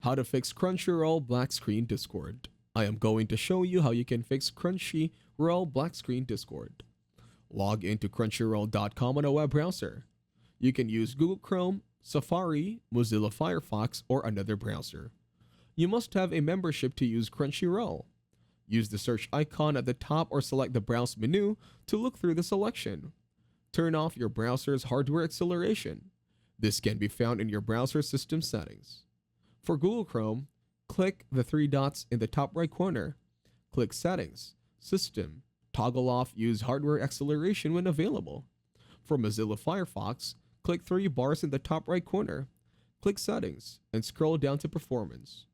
How to fix Crunchyroll black screen Discord. I am going to show you how you can fix Crunchyroll black screen Discord. Log into crunchyroll.com on a web browser. You can use Google Chrome, Safari, Mozilla Firefox, or another browser. You must have a membership to use Crunchyroll. Use the search icon at the top or select the browse menu to look through the selection. Turn off your browser's hardware acceleration. This can be found in your browser system settings. For Google Chrome, click the three dots in the top right corner. Click Settings, System, toggle off Use Hardware Acceleration when available. For Mozilla Firefox, click three bars in the top right corner. Click Settings and scroll down to Performance.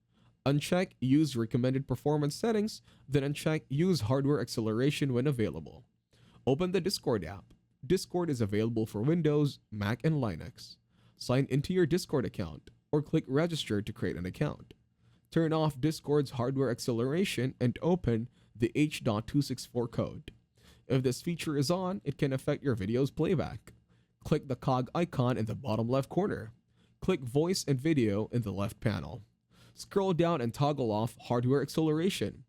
Uncheck Use Recommended Performance Settings, then uncheck Use Hardware Acceleration when available. Open the Discord app. Discord is available for Windows, Mac, and Linux. Sign into your Discord account or click Register to create an account. Turn off Discord's hardware acceleration and open the H.264 code. If this feature is on, it can affect your video's playback. Click the cog icon in the bottom left corner. Click Voice and Video in the left panel. Scroll down and toggle off hardware acceleration.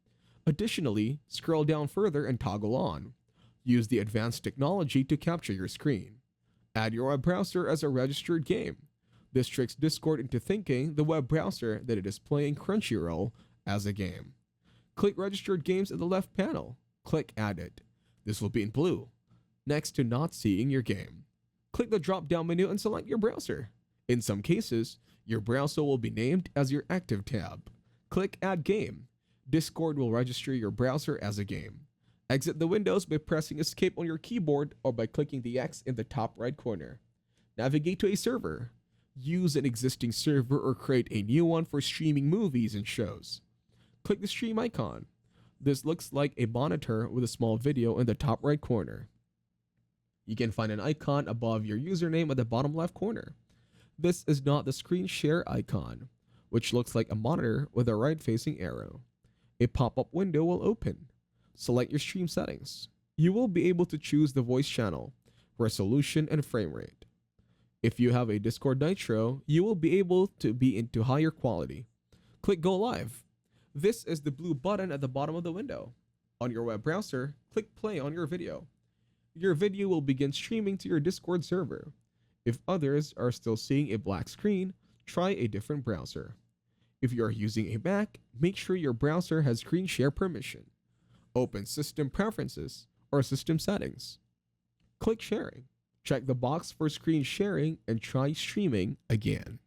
Additionally, scroll down further and toggle on. Use the advanced technology to capture your screen. Add your web browser as a registered game. This tricks Discord into thinking the web browser that it is playing Crunchyroll as a game. Click Registered Games in the left panel. Click Add It. This will be in blue, next to not seeing your game. Click the drop-down menu and select your browser. In some cases, your browser will be named as your active tab. Click Add Game. Discord will register your browser as a game. Exit the windows by pressing Escape on your keyboard or by clicking the X in the top right corner. Navigate to a server. Use an existing server or create a new one for streaming movies and shows. Click the stream icon. This looks like a monitor with a small video in the top right corner. You can find an icon above your username at the bottom left corner. This is not the screen share icon, which looks like a monitor with a right-facing arrow. A pop-up window will open. Select your stream settings. You will be able to choose the voice channel, resolution, and frame rate. If you have a Discord Nitro, you will be able to be into higher quality. Click Go Live. This is the blue button at the bottom of the window. On your web browser, click Play on your video. Your video will begin streaming to your Discord server. If others are still seeing a black screen, try a different browser. If you are using a Mac, make sure your browser has screen share permission. Open System Preferences or System Settings. Click Sharing. Check the box for screen sharing and try streaming again.